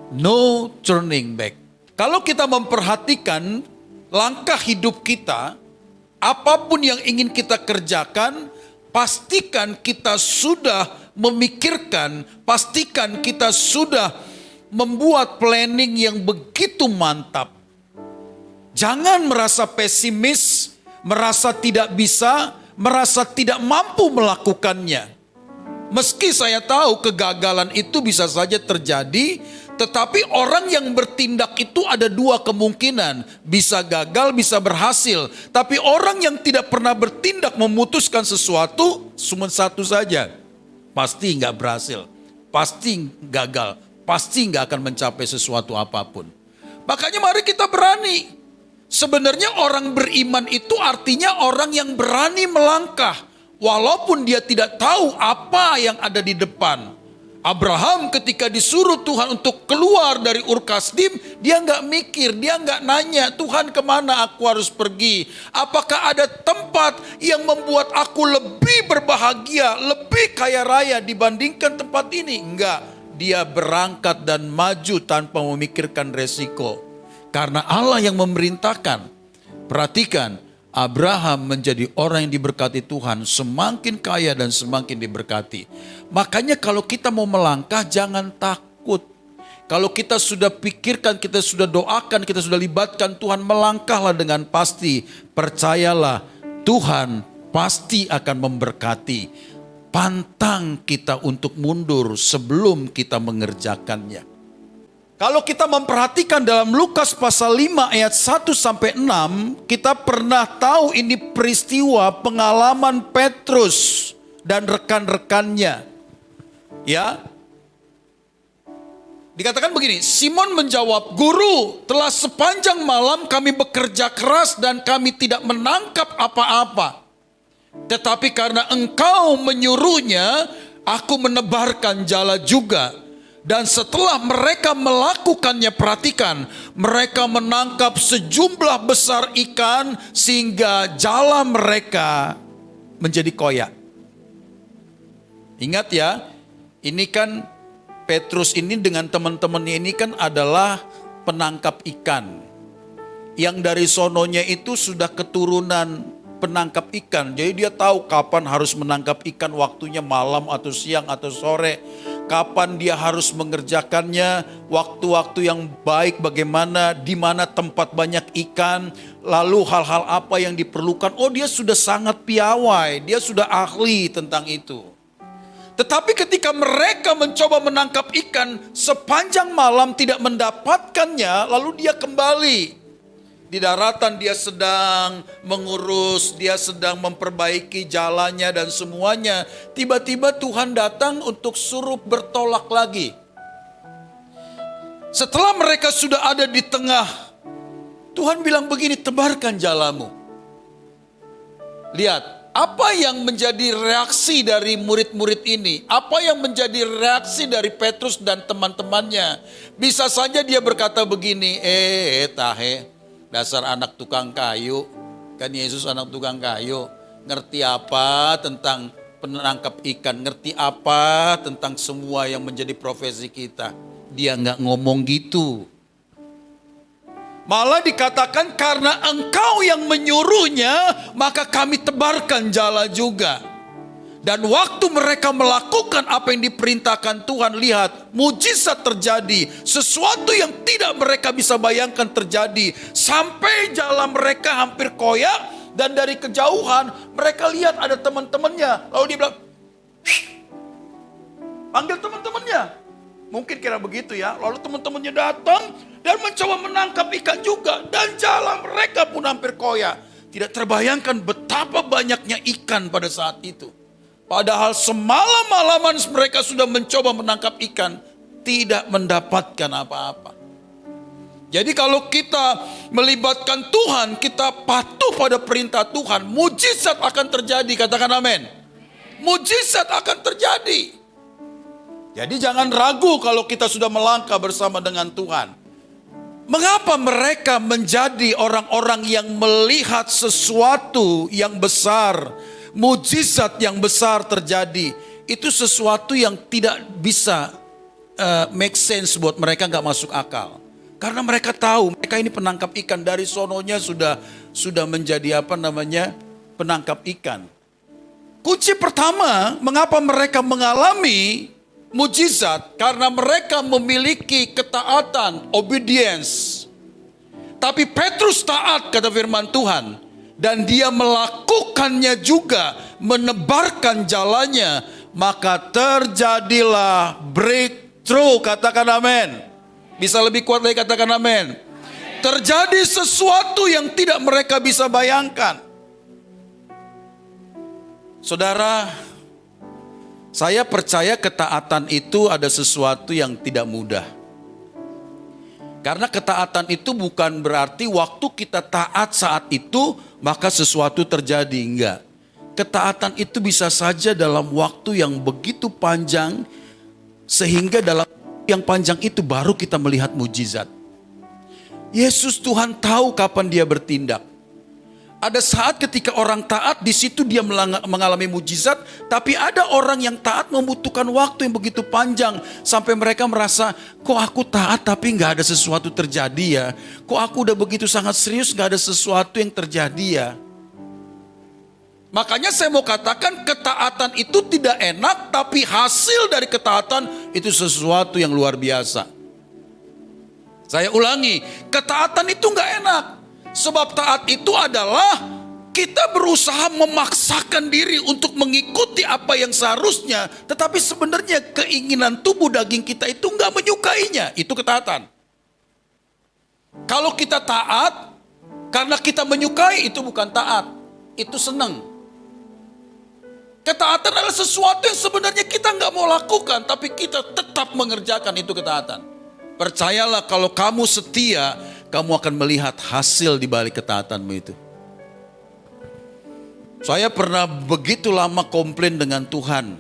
No turning back. Kalau kita memperhatikan langkah hidup kita, apapun yang ingin kita kerjakan, pastikan kita sudah memikirkan, pastikan kita sudah membuat planning yang begitu mantap. Jangan merasa pesimis, merasa tidak bisa, merasa tidak mampu melakukannya. Meski saya tahu kegagalan itu bisa saja terjadi, tetapi orang yang bertindak itu ada dua kemungkinan. Bisa gagal, bisa berhasil. Tapi orang yang tidak pernah bertindak memutuskan sesuatu, cuma satu saja. Pasti nggak berhasil, pasti gagal, pasti nggak akan mencapai sesuatu apapun. Makanya mari kita berani. Sebenarnya orang beriman itu artinya orang yang berani melangkah. Walaupun dia tidak tahu apa yang ada di depan. Abraham ketika disuruh Tuhan untuk keluar dari Ur Kasdim, dia nggak mikir, dia nggak nanya, Tuhan kemana aku harus pergi? Apakah ada tempat yang membuat aku lebih berbahagia, lebih kaya raya dibandingkan tempat ini? Enggak, dia berangkat dan maju tanpa memikirkan resiko. Karena Allah yang memerintahkan. Perhatikan, Abraham menjadi orang yang diberkati Tuhan, semakin kaya dan semakin diberkati. Makanya kalau kita mau melangkah jangan takut. Kalau kita sudah pikirkan, kita sudah doakan, kita sudah libatkan Tuhan, melangkahlah dengan pasti. Percayalah, Tuhan pasti akan memberkati. Pantang kita untuk mundur sebelum kita mengerjakannya. Kalau kita memperhatikan dalam Lukas pasal 5 ayat 1 sampai 6, kita pernah tahu ini peristiwa pengalaman Petrus dan rekan-rekannya. Ya. Dikatakan begini, Simon menjawab, "Guru, telah sepanjang malam kami bekerja keras dan kami tidak menangkap apa-apa. Tetapi karena engkau menyuruhnya, aku menebarkan jala juga. Dan setelah mereka melakukannya, perhatikan, mereka menangkap sejumlah besar ikan sehingga jala mereka menjadi koyak." Ingat ya, ini kan Petrus ini dengan teman-temannya ini kan adalah penangkap ikan. Yang dari sononya itu sudah keturunan penangkap ikan. Jadi dia tahu kapan harus menangkap ikan, waktunya malam atau siang atau sore. Kapan dia harus mengerjakannya, waktu-waktu yang baik bagaimana, di mana tempat banyak ikan, lalu hal-hal apa yang diperlukan. Oh, dia sudah sangat piawai, dia sudah ahli tentang itu. Tetapi ketika mereka mencoba menangkap ikan, sepanjang malam tidak mendapatkannya, lalu dia kembali. Di daratan dia sedang mengurus, dia sedang memperbaiki jalannya dan semuanya. Tiba-tiba Tuhan datang untuk suruh bertolak lagi. Setelah mereka sudah ada di tengah, Tuhan bilang begini, tebarkan jalamu. Lihat, apa yang menjadi reaksi dari murid-murid ini? Apa yang menjadi reaksi dari Petrus dan teman-temannya? Bisa saja dia berkata begini, dasar anak tukang kayu, kan Yesus anak tukang kayu, ngerti apa tentang penangkap ikan, ngerti apa tentang semua yang menjadi profesi kita. Dia nggak ngomong gitu. Malah dikatakan karena engkau yang menyuruhnya, maka kami tebarkan jala juga. Dan waktu mereka melakukan apa yang diperintahkan Tuhan, lihat, mujizat terjadi. Sesuatu yang tidak mereka bisa bayangkan terjadi. Sampai jala mereka hampir koyak, dan dari kejauhan mereka lihat ada teman-temannya. Lalu dia bilang, panggil teman-temannya. Mungkin kira begitu ya. Lalu teman-temannya datang dan mencoba menangkap ikan juga. Dan jala mereka pun hampir koyak. Tidak terbayangkan betapa banyaknya ikan pada saat itu. Padahal semalam-malaman mereka sudah mencoba menangkap ikan, tidak mendapatkan apa-apa. Jadi kalau kita melibatkan Tuhan, kita patuh pada perintah Tuhan, mujizat akan terjadi, katakan amin. Mujizat akan terjadi. Jadi jangan ragu kalau kita sudah melangkah bersama dengan Tuhan. Mengapa mereka menjadi orang-orang yang melihat sesuatu yang besar, mujizat yang besar terjadi? Itu sesuatu yang tidak bisa make sense buat mereka, nggak masuk akal. Karena mereka tahu mereka ini penangkap ikan, dari sononya sudah menjadi penangkap ikan. Kunci pertama mengapa mereka mengalami mujizat, karena mereka memiliki ketaatan, obedience. Tapi Petrus taat kata firman Tuhan, dan dia melakukannya juga, menebarkan jalannya, maka terjadilah breakthrough. Katakan amin. Bisa lebih kuat lagi, katakan amin. Terjadi sesuatu yang tidak mereka bisa bayangkan. Saudara, saya percaya ketaatan itu ada sesuatu yang tidak mudah. Karena ketaatan itu bukan berarti waktu kita taat saat itu maka sesuatu terjadi, enggak. Ketaatan itu bisa saja dalam waktu yang begitu panjang, sehingga dalam yang panjang itu baru kita melihat mujizat. Yesus Tuhan tahu kapan dia bertindak. Ada saat ketika orang taat, di situ dia mengalami mujizat, tapi ada orang yang taat membutuhkan waktu yang begitu panjang sampai mereka merasa, kok aku taat tapi nggak ada sesuatu terjadi ya? Kok aku udah begitu sangat serius nggak ada sesuatu yang terjadi ya? Makanya saya mau katakan ketaatan itu tidak enak, tapi hasil dari ketaatan itu sesuatu yang luar biasa. Saya ulangi, ketaatan itu nggak enak. Sebab taat itu adalah kita berusaha memaksakan diri untuk mengikuti apa yang seharusnya. Tetapi sebenarnya keinginan tubuh daging kita itu nggak menyukainya. Itu ketaatan. Kalau kita taat karena kita menyukai, itu bukan taat. Itu senang. Ketaatan adalah sesuatu yang sebenarnya kita nggak mau lakukan, tapi kita tetap mengerjakan, itu ketaatan. Percayalah kalau kamu setia, kamu akan melihat hasil di balik ketaatanmu itu. Saya pernah begitu lama komplain dengan Tuhan.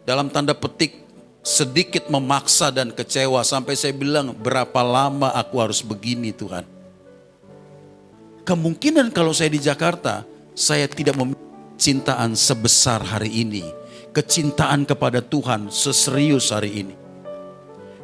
Dalam tanda petik sedikit memaksa dan kecewa. Sampai saya bilang, berapa lama aku harus begini Tuhan. Kemungkinan kalau saya di Jakarta, saya tidak memiliki kecintaan sebesar hari ini. Kecintaan kepada Tuhan seserius hari ini.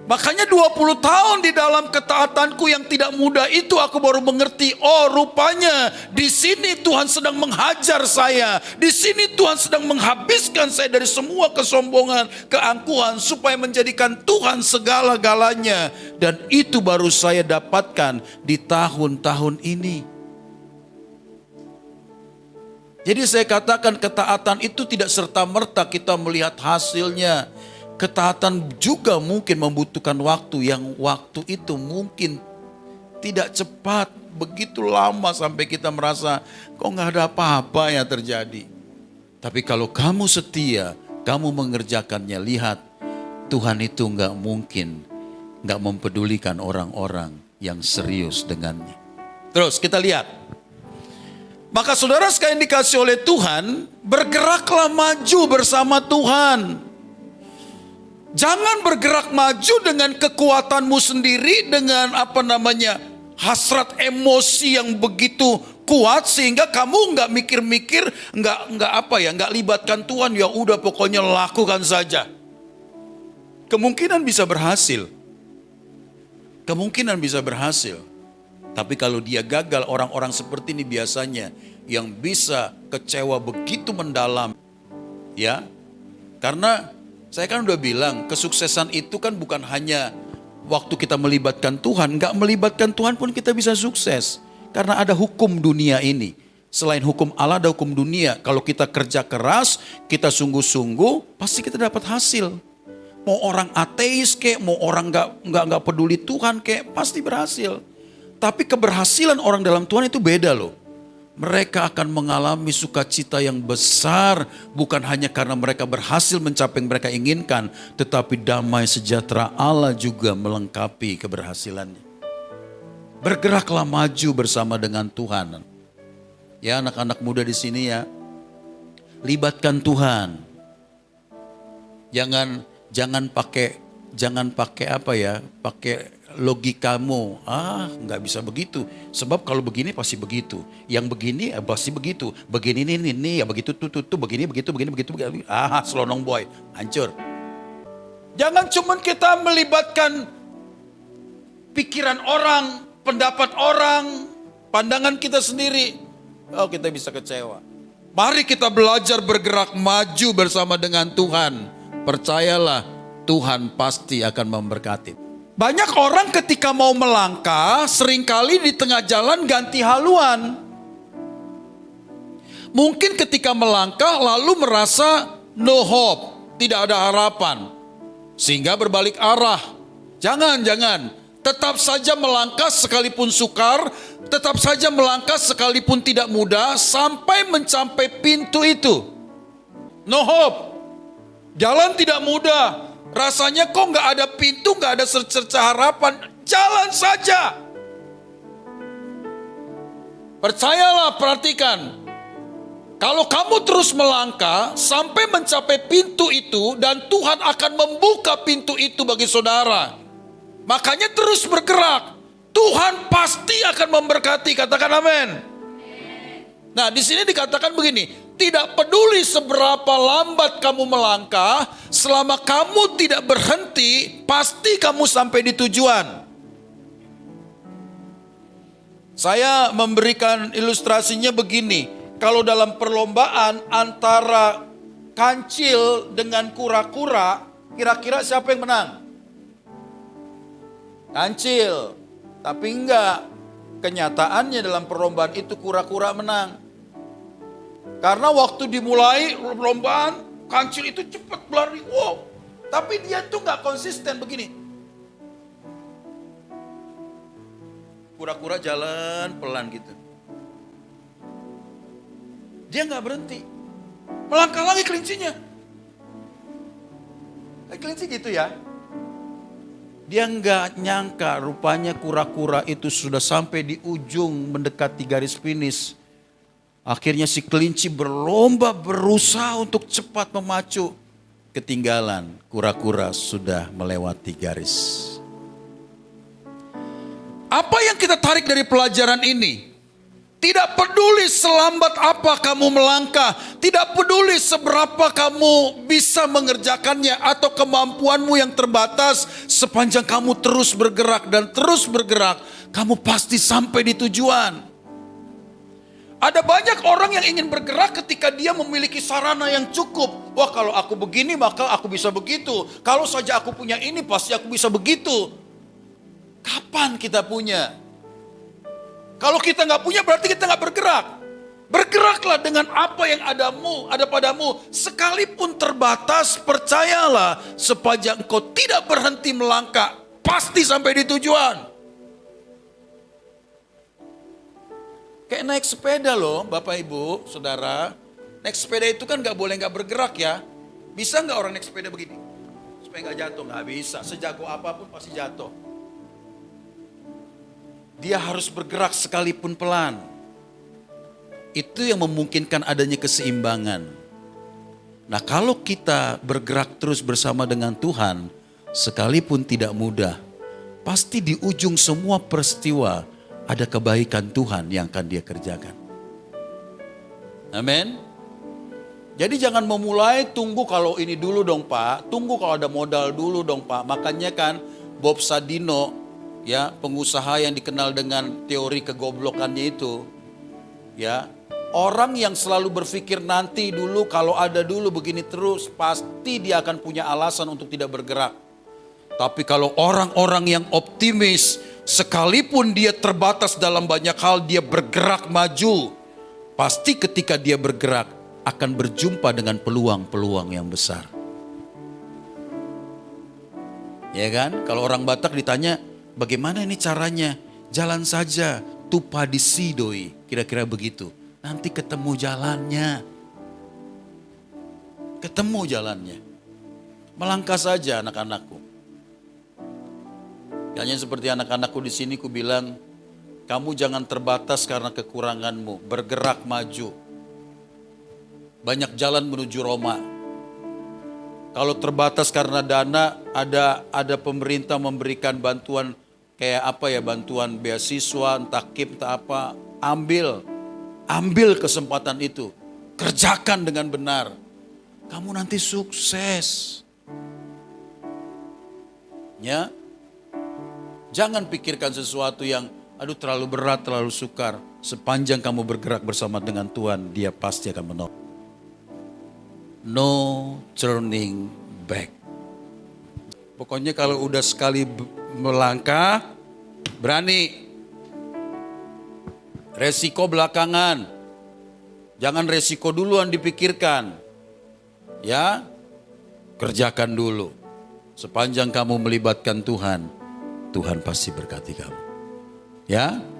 Makanya 20 tahun di dalam ketaatanku yang tidak mudah itu aku baru mengerti, oh rupanya di sini Tuhan sedang menghajar saya. Di sini Tuhan sedang menghabiskan saya dari semua kesombongan, keangkuhan supaya menjadikan Tuhan segala-galanya. Dan itu baru saya dapatkan di tahun-tahun ini. Jadi saya katakan ketaatan itu tidak serta-merta kita melihat hasilnya. Ketaatan juga mungkin membutuhkan waktu, yang waktu itu mungkin tidak cepat, begitu lama sampai kita merasa kok nggak ada apa-apa yang terjadi. Tapi kalau kamu setia, kamu mengerjakannya, lihat Tuhan itu nggak mungkin nggak mempedulikan orang-orang yang serius dengannya. Terus kita lihat. Maka saudara sekalian dikasih oleh Tuhan, bergeraklah maju bersama Tuhan. Jangan bergerak maju dengan kekuatanmu sendiri, dengan hasrat emosi yang begitu kuat sehingga kamu nggak mikir-mikir, nggak libatkan Tuhan. Ya udah pokoknya lakukan saja. Kemungkinan bisa berhasil. Kemungkinan bisa berhasil. Tapi kalau dia gagal, orang-orang seperti ini biasanya yang bisa kecewa begitu mendalam. Ya, karena saya kan udah bilang, kesuksesan itu kan bukan hanya waktu kita melibatkan Tuhan. Gak melibatkan Tuhan pun kita bisa sukses. Karena ada hukum dunia ini. Selain hukum Allah ada hukum dunia. Kalau kita kerja keras, kita sungguh-sungguh, pasti kita dapat hasil. Mau orang ateis kek, mau orang gak peduli Tuhan kek, pasti berhasil. Tapi keberhasilan orang dalam Tuhan itu beda loh. Mereka akan mengalami sukacita yang besar, bukan hanya karena mereka berhasil mencapai yang mereka inginkan, tetapi damai sejahtera Allah juga melengkapi keberhasilannya. Bergeraklah maju bersama dengan Tuhan. Ya anak-anak muda di sini ya, libatkan Tuhan. Jangan pakai pakai logikamu, nggak bisa begitu. Sebab kalau begini pasti begitu. Yang begini pasti begitu. Begini ini ya begitu tuh begini begitu. Selonong boy, hancur. Jangan cuma kita melibatkan pikiran orang, pendapat orang, pandangan kita sendiri. Oh, kita bisa kecewa. Mari kita belajar bergerak maju bersama dengan Tuhan. Percayalah, Tuhan pasti akan memberkati. Banyak orang ketika mau melangkah, seringkali di tengah jalan ganti haluan. Mungkin ketika melangkah lalu merasa no hope, tidak ada harapan. Sehingga berbalik arah. Jangan. Tetap saja melangkah sekalipun sukar, tetap saja melangkah sekalipun tidak mudah, sampai mencapai pintu itu. No hope. Jalan tidak mudah. Rasanya kok nggak ada pintu, nggak ada secerca harapan. Jalan saja. Percayalah, perhatikan. Kalau kamu terus melangkah sampai mencapai pintu itu, dan Tuhan akan membuka pintu itu bagi saudara. Makanya terus bergerak. Tuhan pasti akan memberkati. Katakan amin. Nah, di sini dikatakan begini, tidak peduli seberapa lambat kamu melangkah, selama kamu tidak berhenti, pasti kamu sampai di tujuan. Saya memberikan ilustrasinya begini. Kalau dalam perlombaan antara kancil dengan kura-kura, kira-kira siapa yang menang? Kancil. Tapi enggak. Kenyataannya dalam perlombaan itu kura-kura menang. Karena waktu dimulai perlombaan, kancil itu cepat berlari. Wow. Tapi dia tuh enggak konsisten begini. Kura-kura jalan pelan gitu. Dia nggak berhenti. Melangkah lagi kelincinya. Kelinci gitu ya. Dia nggak nyangka rupanya kura-kura itu sudah sampai di ujung mendekati garis finish. Akhirnya si kelinci berlomba berusaha untuk cepat memacu. Ketinggalan, kura-kura sudah melewati garis. Apa yang kita tarik dari pelajaran ini? Tidak peduli selambat apa kamu melangkah, tidak peduli seberapa kamu bisa mengerjakannya atau kemampuanmu yang terbatas, sepanjang kamu terus bergerak dan terus bergerak, kamu pasti sampai di tujuan. Ada banyak orang yang ingin bergerak ketika dia memiliki sarana yang cukup. Wah, kalau aku begini maka aku bisa begitu. Kalau saja aku punya ini pasti aku bisa begitu. Kapan kita punya? Kalau kita nggak punya berarti kita nggak bergerak. Bergeraklah dengan apa yang ada padamu. Sekalipun terbatas, percayalah, sepanjang engkau tidak berhenti melangkah, pasti sampai di tujuan. Kayak naik sepeda loh, Bapak Ibu, Saudara. Naik sepeda itu kan nggak boleh nggak bergerak ya. Bisa nggak orang naik sepeda begini? Supaya nggak jatuh, nggak bisa. Sejago apapun pasti jatuh. Dia harus bergerak sekalipun pelan. Itu yang memungkinkan adanya keseimbangan. Nah, kalau kita bergerak terus bersama dengan Tuhan, sekalipun tidak mudah, pasti di ujung semua peristiwa ada kebaikan Tuhan yang akan dia kerjakan. Amin. Jadi jangan memulai, tunggu kalau ini dulu dong Pak, tunggu kalau ada modal dulu dong Pak. Makanya kan Bob Sadino, ya, pengusaha yang dikenal dengan teori kegoblokannya itu, ya, orang yang selalu berpikir nanti dulu, kalau ada dulu begini terus, pasti dia akan punya alasan untuk tidak bergerak. Tapi kalau orang-orang yang optimis, sekalipun dia terbatas dalam banyak hal, dia bergerak maju, pasti ketika dia bergerak akan berjumpa dengan peluang-peluang yang besar. Ya kan? Kalau orang Batak ditanya, bagaimana ini caranya? Jalan saja, tupa disidoi, kira-kira begitu. Nanti ketemu jalannya. Ketemu jalannya. Melangkah saja anak-anakku. Hanya seperti anak-anakku di sini ku bilang, kamu jangan terbatas karena kekuranganmu, bergerak maju. Banyak jalan menuju Roma. Kalau terbatas karena dana, ada pemerintah memberikan bantuan kayak apa ya, bantuan beasiswa, entah KIP, entah apa, ambil kesempatan itu, kerjakan dengan benar. Kamu nanti sukses. Ya, jangan pikirkan sesuatu yang aduh terlalu berat, terlalu sukar. Sepanjang kamu bergerak bersama dengan Tuhan, Dia pasti akan menolong. No turning back. Pokoknya kalau udah sekali melangkah, berani. Resiko belakangan. Jangan resiko duluan dipikirkan. Ya, kerjakan dulu. Sepanjang kamu melibatkan Tuhan, Tuhan pasti berkati kamu. Ya.